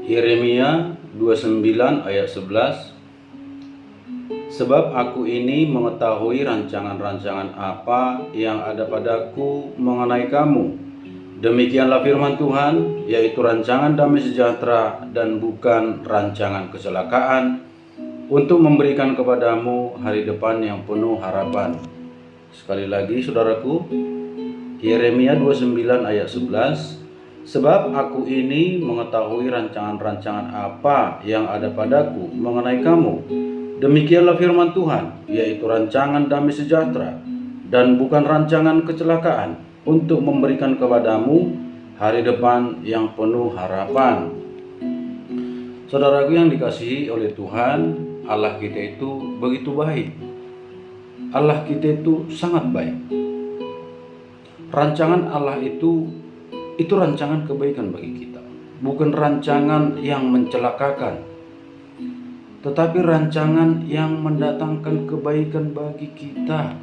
Yeremia 29 ayat 11. Sebab aku ini mengetahui rancangan-rancangan apa yang ada padaku mengenai kamu. Demikianlah firman Tuhan, yaitu rancangan damai sejahtera dan bukan rancangan kecelakaan, untuk memberikan kepadamu hari depan yang penuh harapan. Sekali lagi saudaraku, Yeremia 29 ayat 11. Sebab aku ini mengetahui rancangan-rancangan apa yang ada padaku mengenai kamu. Demikianlah firman Tuhan, yaitu rancangan damai sejahtera dan bukan rancangan kecelakaan, untuk memberikan kepadamu hari depan yang penuh harapan. Saudaraku yang dikasihi oleh Tuhan, Allah kita itu begitu baik. Allah kita itu sangat baik. Rancangan Allah itu rancangan kebaikan bagi kita, bukan rancangan yang mencelakakan, tetapi rancangan yang mendatangkan kebaikan bagi kita.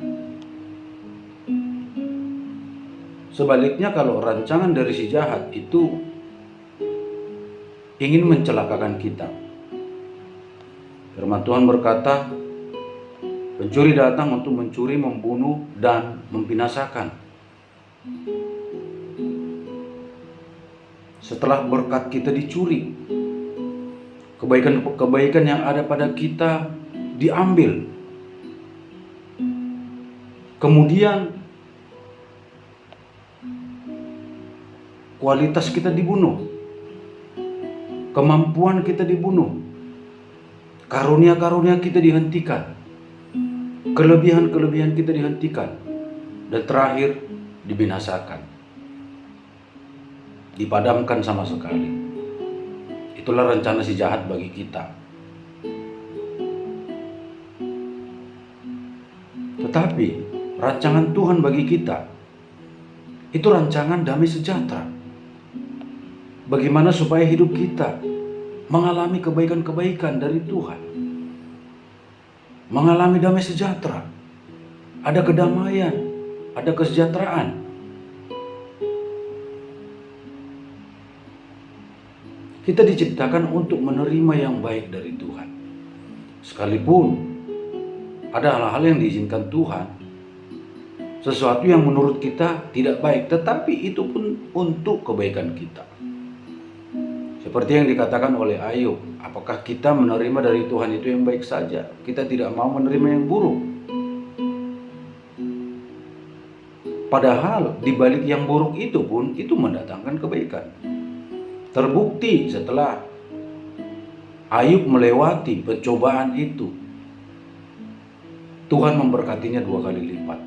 Sebaliknya, kalau rancangan dari si jahat itu ingin mencelakakan kita, firman Tuhan berkata, pencuri datang untuk mencuri, membunuh, dan membinasakan. Setelah berkat kita dicuri, kebaikan yang ada pada kita diambil. Kemudian kualitas kita dibunuh, kemampuan kita dibunuh, karunia-karunia kita dihentikan, kelebihan-kelebihan kita dihentikan, dan terakhir dibinasakan, dipadamkan sama sekali. Itulah rencana si jahat bagi kita. Tetapi rancangan Tuhan bagi kita itu rancangan damai sejahtera. Bagaimana supaya hidup kita mengalami kebaikan-kebaikan dari Tuhan, mengalami damai sejahtera, ada kedamaian, ada kesejahteraan. Kita diciptakan untuk menerima yang baik dari Tuhan. Sekalipun ada hal-hal yang diizinkan Tuhan, sesuatu yang menurut kita tidak baik, tetapi itu pun untuk kebaikan kita. Seperti yang dikatakan oleh Ayub, apakah kita menerima dari Tuhan itu yang baik saja? Kita tidak mau menerima yang buruk. Padahal di balik yang buruk itu pun itu mendatangkan kebaikan. Terbukti setelah Ayub melewati pencobaan itu, Tuhan memberkatinya 2 kali lipat.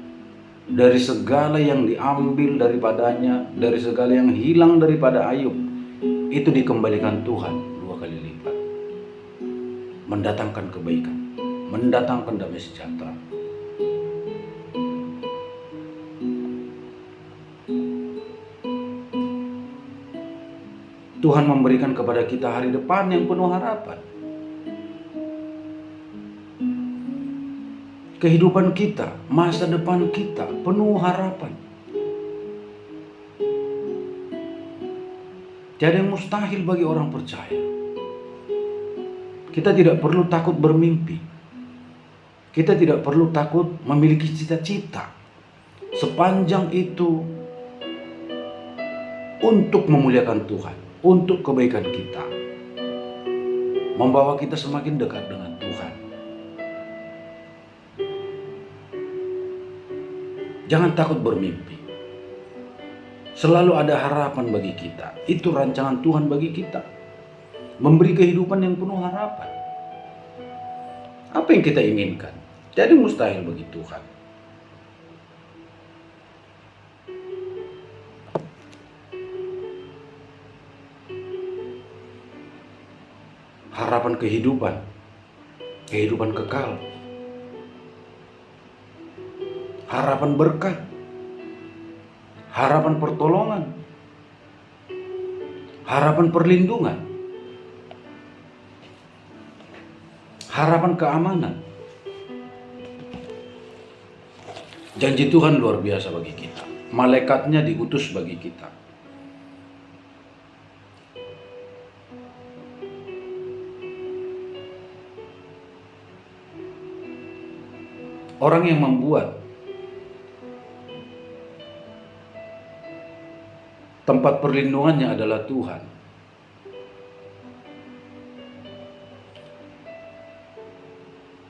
Dari segala yang diambil daripadanya, dari segala yang hilang daripada Ayub, itu dikembalikan Tuhan 2 kali lipat. Mendatangkan kebaikan, mendatangkan damai sejahtera. Tuhan memberikan kepada kita hari depan yang penuh harapan. Kehidupan kita, masa depan kita penuh harapan. Tiada yang mustahil bagi orang percaya. Kita tidak perlu takut bermimpi. Kita tidak perlu takut memiliki cita-cita. Sepanjang itu untuk memuliakan Tuhan, untuk kebaikan kita, membawa kita semakin dekat dengan Tuhan. Jangan takut bermimpi. Selalu ada harapan bagi kita. Itu rancangan Tuhan bagi kita, memberi kehidupan yang penuh harapan. Apa yang kita inginkan? Jadi mustahil bagi Tuhan. Harapan kehidupan, kehidupan kekal, harapan berkat, harapan pertolongan, harapan perlindungan, harapan keamanan. Janji Tuhan luar biasa bagi kita. Malaikatnya diutus bagi kita. Orang yang membuat tempat perlindungannya adalah Tuhan.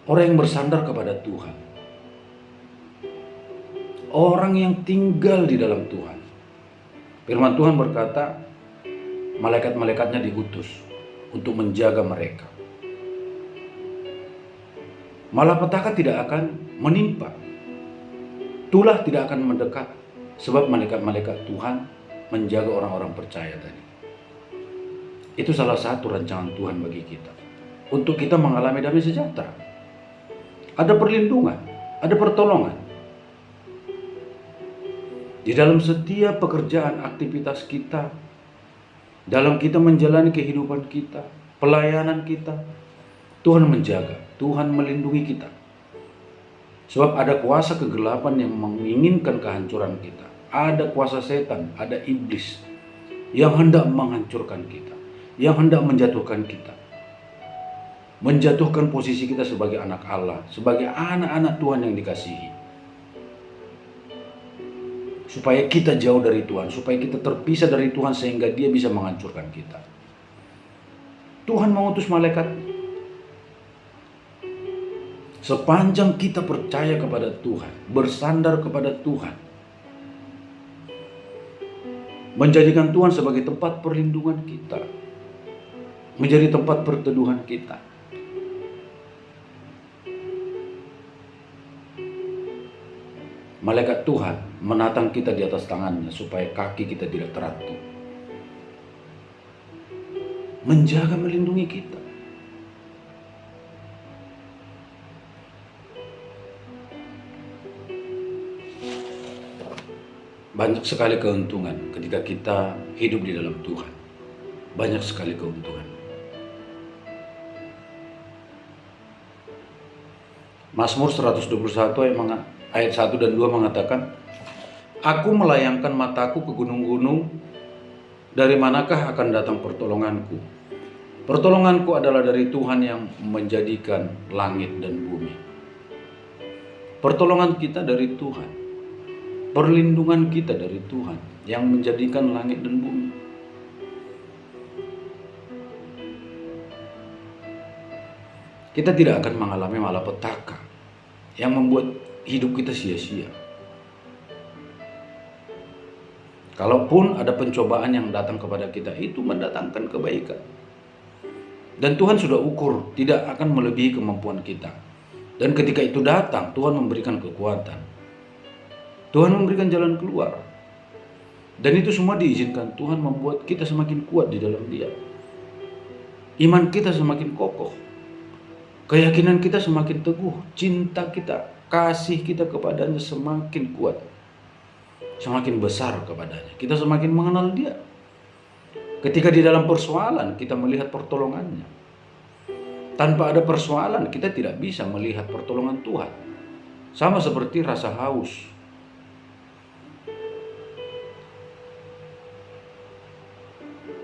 Orang yang bersandar kepada Tuhan. Orang yang tinggal di dalam Tuhan. Firman Tuhan berkata, malaikat-malaikatnya diutus untuk menjaga mereka. Malapetaka tidak akan menimpa. Tulah tidak akan mendekat. Sebab malaikat-malaikat Tuhan menjaga orang-orang percaya tadi. Itu salah satu rancangan Tuhan bagi kita. Untuk kita mengalami damai sejahtera. Ada perlindungan, ada pertolongan. Di dalam setiap pekerjaan, aktivitas kita, dalam kita menjalani kehidupan kita, pelayanan kita, Tuhan menjaga, Tuhan melindungi kita. Sebab ada kuasa kegelapan yang menginginkan kehancuran kita. Ada kuasa setan, ada iblis yang hendak menghancurkan kita, yang hendak menjatuhkan kita. Menjatuhkan posisi kita sebagai anak Allah, sebagai anak-anak Tuhan yang dikasihi. Supaya kita jauh dari Tuhan, supaya kita terpisah dari Tuhan sehingga Dia bisa menghancurkan kita. Tuhan mengutus malaikat. Sepanjang kita percaya kepada Tuhan, bersandar kepada Tuhan, menjadikan Tuhan sebagai tempat perlindungan kita, menjadi tempat perteduhan kita. Malaikat Tuhan menatang kita di atas tangannya supaya kaki kita tidak teratu. Menjaga, melindungi kita. Banyak sekali keuntungan ketika kita hidup di dalam Tuhan. Banyak sekali keuntungan. Mazmur 121 ayat 1 dan 2 mengatakan, Aku melayangkan mataku ke gunung-gunung, dari manakah akan datang pertolonganku? Pertolonganku adalah dari Tuhan yang menjadikan langit dan bumi. Pertolongan kita dari Tuhan. Perlindungan kita dari Tuhan yang menjadikan langit dan bumi. Kita tidak akan mengalami malapetaka yang membuat hidup kita sia-sia. Kalaupun ada pencobaan yang datang kepada kita, itu mendatangkan kebaikan. Dan Tuhan sudah ukur, tidak akan melebihi kemampuan kita. Dan ketika itu datang, Tuhan memberikan kekuatan. Tuhan memberikan jalan keluar. Dan itu semua diizinkan Tuhan membuat kita semakin kuat di dalam Dia. Iman kita semakin kokoh. Keyakinan kita semakin teguh. Cinta kita, kasih kita kepadanya semakin kuat. Semakin besar kepadanya. Kita semakin mengenal Dia. Ketika di dalam persoalan kita melihat pertolongannya. Tanpa ada persoalan kita tidak bisa melihat pertolongan Tuhan. Sama seperti rasa haus.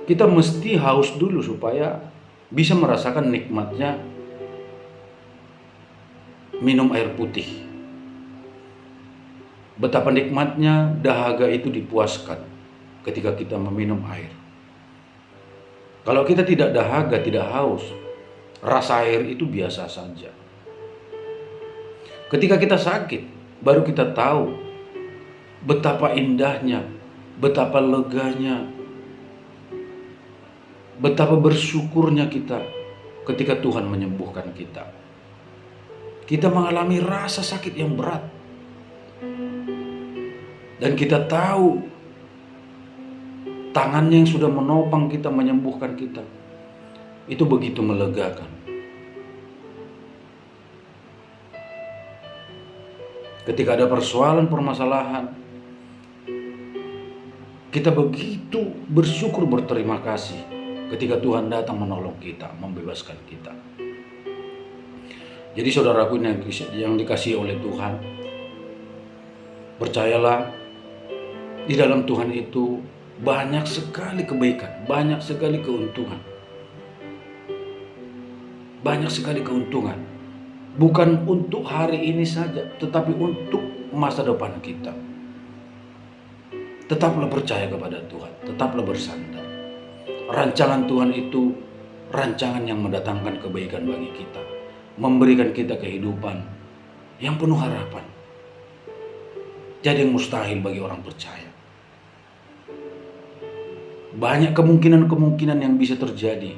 Kita mesti haus dulu supaya bisa merasakan nikmatnya minum air putih. Betapa nikmatnya dahaga itu dipuaskan ketika kita meminum air. Kalau kita tidak dahaga, tidak haus, rasa air itu biasa saja. Ketika kita sakit, baru kita tahu betapa indahnya, betapa leganya, betapa bersyukurnya kita ketika Tuhan menyembuhkan kita. Kita mengalami rasa sakit yang berat. Dan kita tahu tangannya yang sudah menopang kita, menyembuhkan kita. Itu begitu melegakan. Ketika ada persoalan, permasalahan, kita begitu bersyukur, berterima kasih ketika Tuhan datang menolong kita, membebaskan kita. Jadi saudaraku yang dikasihi oleh Tuhan, percayalah di dalam Tuhan itu banyak sekali kebaikan, banyak sekali keuntungan. Banyak sekali keuntungan Bukan untuk hari ini saja, tetapi untuk masa depan kita. Tetaplah percaya kepada Tuhan, tetaplah bersandar. Rancangan Tuhan itu rancangan yang mendatangkan kebaikan bagi kita, memberikan kita kehidupan yang penuh harapan. Jadi yang mustahil bagi orang percaya. Banyak kemungkinan-kemungkinan yang bisa terjadi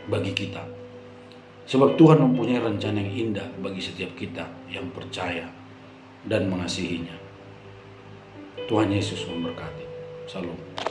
bagi kita. Sebab Tuhan mempunyai rencana yang indah bagi setiap kita yang percaya dan mengasihinya. Tuhan Yesus memberkati. Salam.